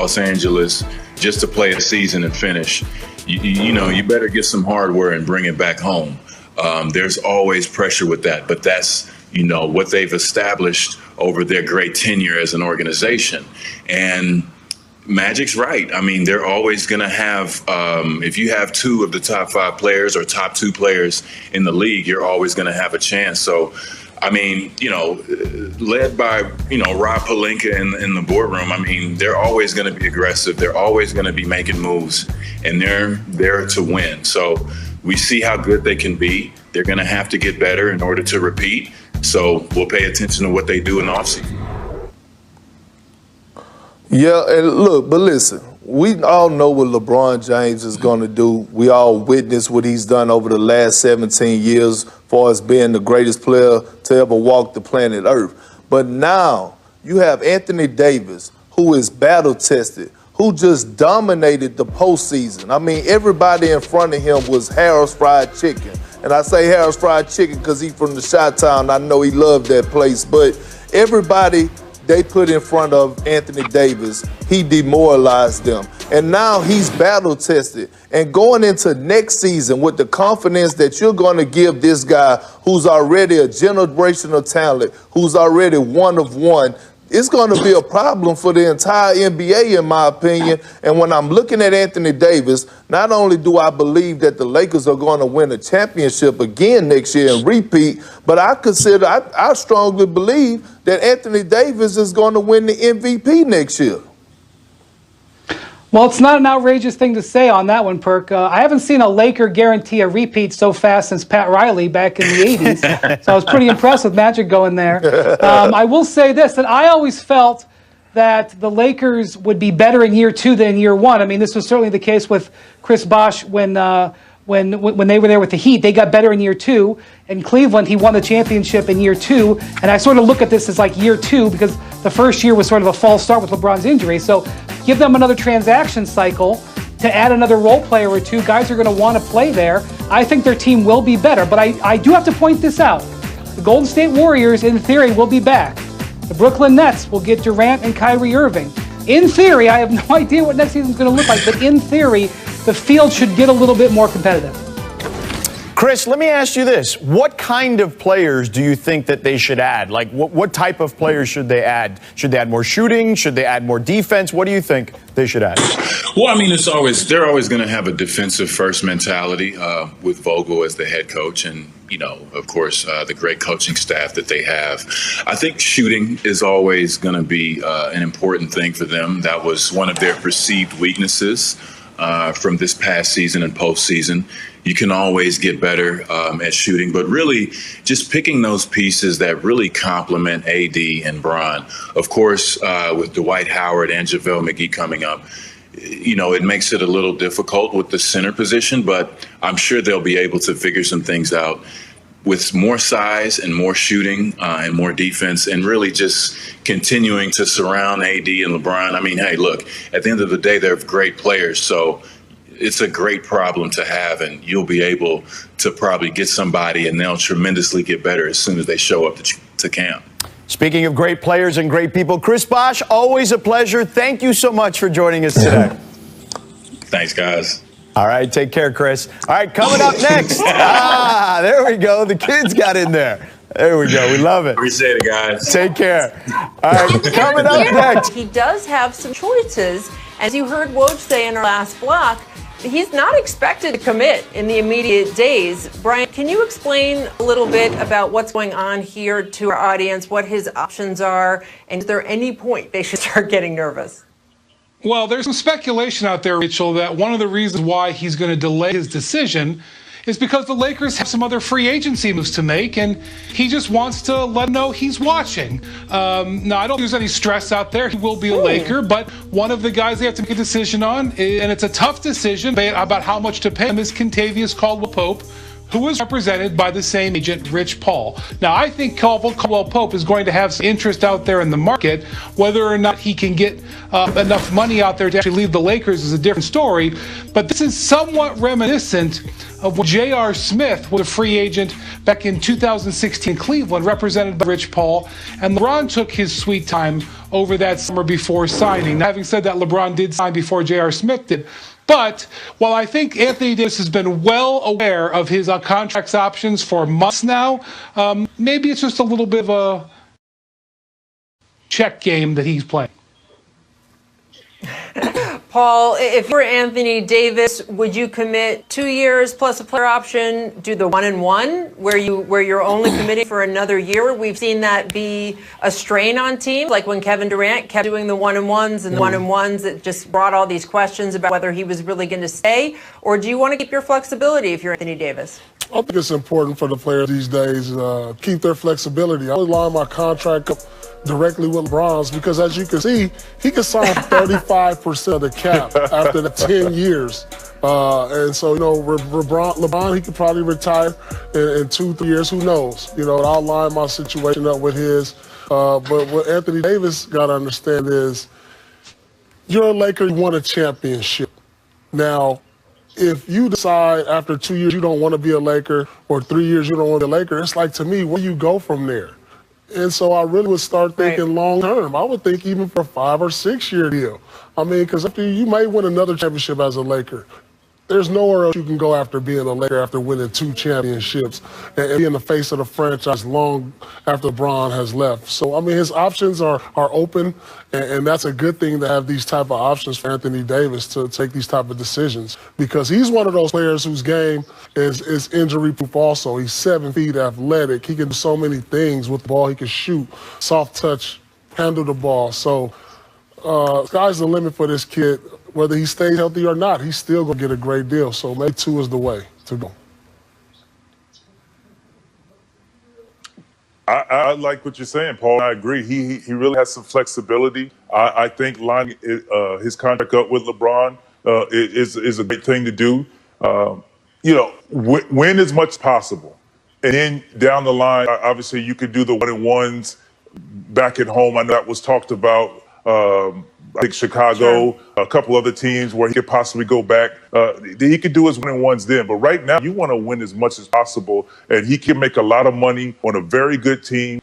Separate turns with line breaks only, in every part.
Los Angeles just to play a season and finish, you better get some hardware and bring it back home. There's always pressure with that, but that's, what they've established over their great tenure as an organization. And Magic's right. I mean, they're always going to have, if you have two of the top 5 players or top 2 players in the league, you're always going to have a chance. So, I mean, led by, Rob Pelinka in the boardroom, I mean, they're always going to be aggressive. They're always going to be making moves, and they're there to win. So we see how good they can be. They're going to have to get better in order to repeat. So we'll pay attention to what they do in the offseason.
Yeah, and look, but listen, we all know what LeBron James is going to do. We all witnessed what he's done over the last 17 years as far as being the greatest player to ever walk the planet Earth. But now you have Anthony Davis, who is battle-tested, who just dominated the postseason. I mean, everybody in front of him was Harris Fried Chicken. And I say Harris Fried Chicken because he's from the Chi-Town. I know he loved that place. But everybody they put in front of Anthony Davis, he demoralized them. And now he's battle-tested. And going into next season with the confidence that you're going to give this guy who's already a generational talent, who's already one of one, it's going to be a problem for the entire NBA, in my opinion. And when I'm looking at Anthony Davis, not only do I believe that the Lakers are going to win a championship again next year and repeat, but I strongly believe that Anthony Davis is going to win the MVP next year.
Well, it's not an outrageous thing to say on that one, Perk. I haven't seen a Laker guarantee a repeat so fast since Pat Riley back in the 80s. So I was pretty impressed with Magic going there. I will say this, that I always felt that the Lakers would be better in year 2 than in year 1. I mean, this was certainly the case with Chris Bosh when they were there with the Heat. They got better in year 2. In Cleveland, he won the championship in year 2. And I sort of look at this as like year 2 because the first year was sort of a false start with LeBron's injury. So give them another transaction cycle to add another role player or 2. Guys are going to want to play there. I think their team will be better. But I do have to point this out. The Golden State Warriors, in theory, will be back. The Brooklyn Nets will get Durant and Kyrie Irving. In theory, I have no idea what next season is going to look like, but in theory, the field should get a little bit more competitive.
Chris, let me ask you this. What kind of players do you think that they should add? Like, what type of players should they add? Should they add more shooting? Should they add more defense? What do you think they should add?
Well, I mean, they're always going to have a defensive first mentality with Vogel as the head coach and, of course, the great coaching staff that they have. I think shooting is always going to be an important thing for them. That was one of their perceived weaknesses from this past season and postseason. You can always get better at shooting, but really just picking those pieces that really complement AD and Bron. Of course, with Dwight Howard and JaVale McGee coming up, it makes it a little difficult with the center position, but I'm sure they'll be able to figure some things out with more size and more shooting and more defense and really just continuing to surround AD and LeBron. I mean, hey, look, at the end of the day, they're great players, so it's a great problem to have, and you'll be able to probably get somebody, and they'll tremendously get better as soon as they show up to camp.
Speaking of great players and great people, Chris Bosh, always a pleasure. Thank you so much for joining us today.
Thanks, guys.
All right, take care, Chris. All right, coming up next. There we go. The kids got in there. There we go. We love it.
Appreciate it, guys.
Take care. All right, coming up next.
He does have some choices. As you heard Woj say in our last block, he's not expected to commit in the immediate days. Brian, can you explain a little bit about what's going on here to our audience, what his options are, and is there any point they should start getting nervous?
Well, there's some speculation out there, Rachel, that one of the reasons why he's going to delay his decision is because the Lakers have some other free agency moves to make, and he just wants to let them know he's watching. Now, I don't think there's any stress out there. He will be a Laker, but one of the guys they have to make a decision on, and it's a tough decision about how much to pay him, is Kentavious Caldwell-Pope, who is represented by the same agent, Rich Paul. Now, I think Caldwell-Pope is going to have some interest out there in the market. Whether or not he can get enough money out there to actually leave the Lakers is a different story. But this is somewhat reminiscent of when J.R. Smith was a free agent back in 2016 in Cleveland, represented by Rich Paul. And LeBron took his sweet time over that summer before signing. Now, having said that, LeBron did sign before J.R. Smith did. But while I think Anthony Davis has been well aware of his contract options for months now, maybe it's just a little bit of a check game that he's playing.
Paul, if you're Anthony Davis, would you commit 2 years plus a player option, do the 1-and-1, where you're only committing for another year? We've seen that be a strain on teams, like when Kevin Durant kept doing the 1-and-1s and the 1-and-1s that just brought all these questions about whether he was really going to stay. Or do you want to keep your flexibility if you're Anthony Davis?
I think it's important for the players these days keep their flexibility. I would line my contract up directly with LeBron's because, as you can see, he can sign 35% of the cap after the 10 years. And so, LeBron, he could probably retire in 2-3 years. Who knows? I'll line my situation up with his. But what Anthony Davis got to understand is you're a Laker, you won a championship. Now, if you decide after 2 years you don't want to be a Laker or 3 years you don't want to be a Laker, it's like, to me, where do you go from there? And so I really would start thinking long term. I would think even for a 5 or 6 year deal. I mean, because after you may win another championship as a Laker. There's nowhere else you can go after being a Laker after winning 2 championships and being the face of the franchise long after LeBron has left. So, I mean, his options are open, and that's a good thing to have these type of options for Anthony Davis to take these type of decisions because he's one of those players whose game is injury-proof also. He's 7 feet athletic. He can do so many things with the ball. He can shoot, soft touch, handle the ball. So, sky's the limit for this kid. Whether he stays healthy or not, he's still going to get a great deal. So maybe 2 is the way to go.
I like what you're saying, Paul. I agree. He really has some flexibility. I think lining his contract up with LeBron is a great thing to do. Win as much as possible. And then down the line, obviously, you could do the 1-and-1s back at home. I know that was talked about. I think Chicago, a couple other teams where he could possibly go back. He could do his 1-and-1s then. But right now, you want to win as much as possible. And he can make a lot of money on a very good team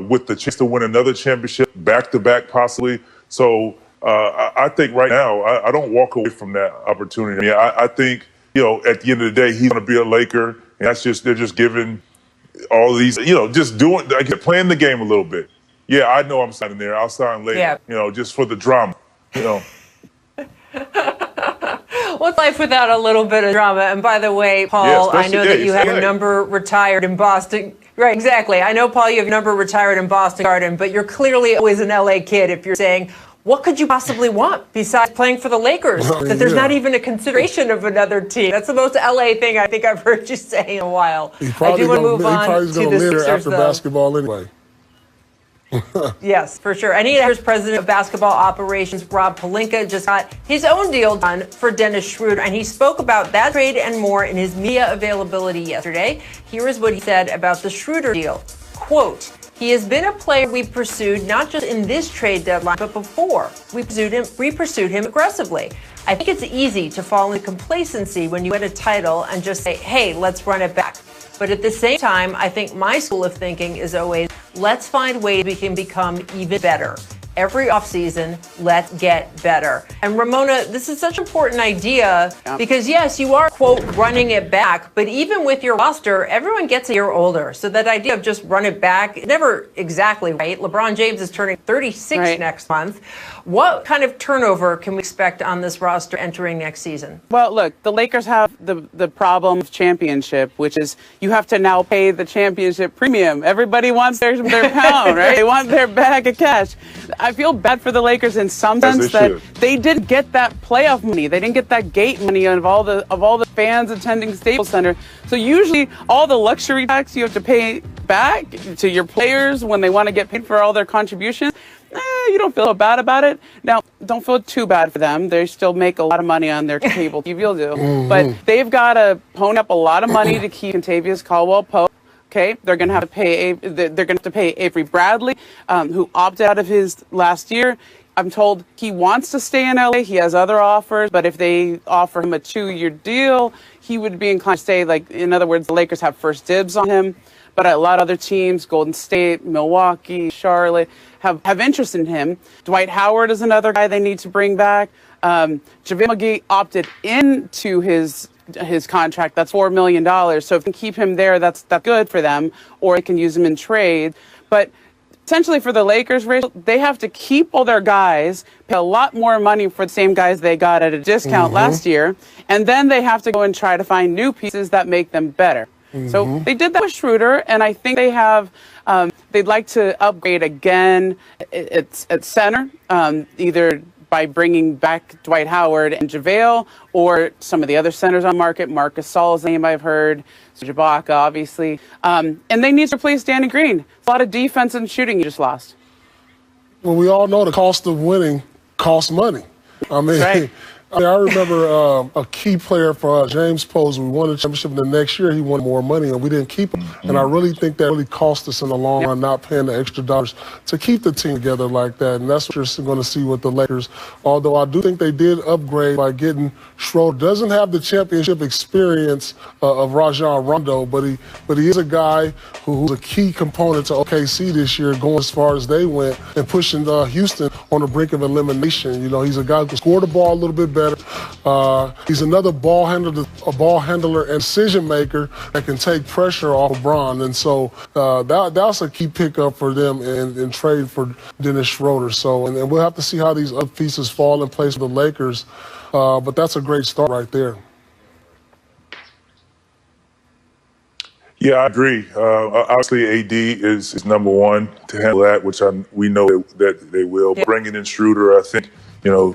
with the chance to win another championship, back-to-back possibly. So I think right now, I don't walk away from that opportunity. I think, at the end of the day, he's going to be a Laker. And they're just giving all these, just playing the game a little bit. Yeah, I know I'm signing there. I'll sign later, just for the drama,
What's life without a little bit of drama? And by the way, Paul, I know that you have your number retired in Boston. Right, exactly. I know, Paul, you have your number retired in Boston Garden, but you're clearly always an LA kid if you're saying, what could you possibly want besides playing for the Lakers? That there's not even a consideration of another team. That's the most LA thing I think I've heard you say in a while. I do want to move on to the Sixers,
after basketball anyway.
Yes, for sure. And here's president of basketball operations, Rob Pelinka, just got his own deal done for Dennis Schroeder. And he spoke about that trade and more in his media availability yesterday. Here is what he said about the Schroeder deal. Quote, he has been a player we pursued not just in this trade deadline, but before. We pursued him aggressively. I think it's easy to fall into complacency when you win a title and just say, hey, let's run it back. But at the same time, I think my school of thinking is always, let's find ways we can become even better. Every offseason, let's get better. And Ramona, this is such an important idea because, yes, you are, quote, running it back. But even with your roster, everyone gets a year older. So that idea of just run it back, never exactly right. LeBron James is turning 36 next month. What kind of turnover can we expect on this roster entering next season?
Well, look, the Lakers have the problem of championship, which is you have to now pay the championship premium. Everybody wants their pound, right? They want their bag of cash. I feel bad for the Lakers in some sense that they didn't get that playoff money. They didn't get that gate money of all the fans attending Staples Center. So usually all the luxury tax you have to pay back to your players when they want to get paid for all their contributions. You don't feel bad about it. Now, don't feel too bad for them. They still make a lot of money on their cable TV deal. But they've got to pony up a lot of money to keep Kentavious Caldwell-Pope. Okay, they're going to have to pay. They're going to have to pay Avery Bradley, who opted out of his last year. I'm told he wants to stay in LA. He has other offers, but if they offer him a 2-year deal, he would be inclined to stay. Like, in other words, the Lakers have first dibs on him. But a lot of other teams, Golden State, Milwaukee, Charlotte, have interest in him. Dwight Howard is another guy they need to bring back. JaVale McGee opted into his contract. That's $4 million. So if they can keep him there, that's good for them, or they can use him in trade. But essentially for the Lakers, Rachel, they have to keep all their guys, pay a lot more money for the same guys they got at a discount last year, and then they have to go and try to find new pieces that make them better. So they did that with Schroeder, and I think they have. They'd like to upgrade again at center, either by bringing back Dwight Howard and JaVale, or some of the other centers on the market. Marc Gasol's name I've heard, Ibaka, obviously. And they need to replace Danny Green. A lot of defense and shooting you just lost.
Well, we all know the cost of winning costs money. I mean,
Right.
I remember a key player for us, James Posey. We won the championship, and the next year he won more money, and we didn't keep him. And I really think that really cost us in the long run, not paying the extra dollars to keep the team together like that. And that's what you're going to see with the Lakers. Although I do think they did upgrade by getting Schroeder. Doesn't have the championship experience of Rajon Rondo, but he is a guy who's a key component to OKC this year, going as far as they went and pushing Houston on the brink of elimination. You know, he's a guy who can score the ball a little bit better. He's another ball handler and decision maker that can take pressure off LeBron, and so that's a key pickup for them in trade for Dennis Schroeder. So, and we'll have to see how these other pieces fall in place for the Lakers, but that's a great start right there.
Yeah, I agree. Obviously, AD is number one to handle that, which we know that they will. Yeah. Bringing in Schroeder, I think,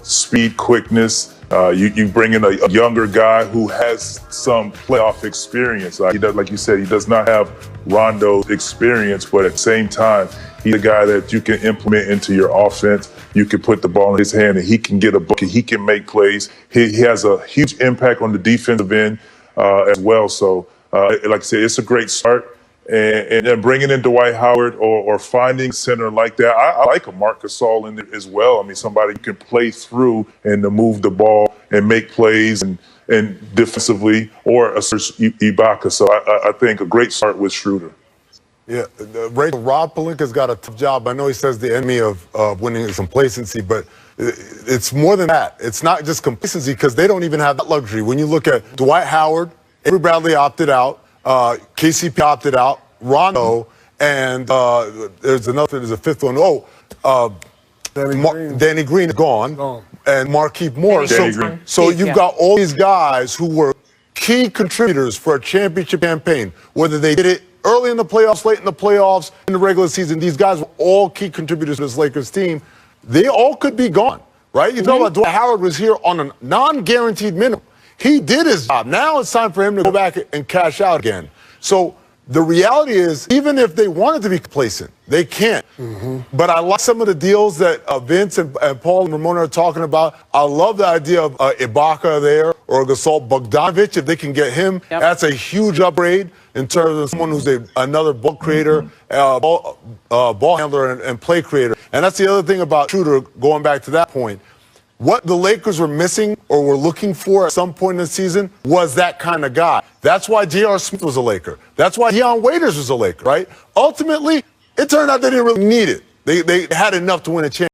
speed, quickness. You bring in a younger guy who has some playoff experience. Like you said, he does not have Rondo's experience, but at the same time, he's a guy that you can implement into your offense. You can put the ball in his hand, and he can get a bucket. He can make plays. He has a huge impact on the defensive end as well. So, like I said, it's a great start. And then bringing in Dwight Howard or finding center like that, I like a Marc Gasol in there as well. I mean, somebody who can play through and to move the ball and make plays and defensively, or a Ibaka. So I think a great start with Schroeder.
Yeah, Rob Pelinka's got a tough job. I know he says the enemy of winning is complacency, but it's more than that. It's not just complacency, because they don't even have that luxury. When you look at Dwight Howard, Avery Bradley opted out. KCP opted out, Rondo, and there's a fifth one. Danny Green is gone, and Markieff Morris. So you've got all these guys who were key contributors for a championship campaign, whether they did it early in the playoffs, late in the playoffs, in the regular season. These guys were all key contributors to this Lakers team. They all could be gone, right? You know about Dwight Howard was here on a non-guaranteed minimum. He did his job. Now it's time for him to go back and cash out again. So the reality is, even if they wanted to be complacent, they can't. But I like some of the deals that Vince and Paul and Ramona are talking about. I love the idea of Ibaka there, or Gasol. Bogdanovic, if they can get him, that's a huge upgrade in terms of someone who's another ball creator, ball handler, and play creator. And that's the other thing about Schroeder, going back to that point. What the Lakers were missing or were looking for at some point in the season was that kind of guy. That's why J.R. Smith was a Laker. That's why Deion Waiters was a Laker, right? Ultimately, it turned out they didn't really need it. They had enough to win a championship.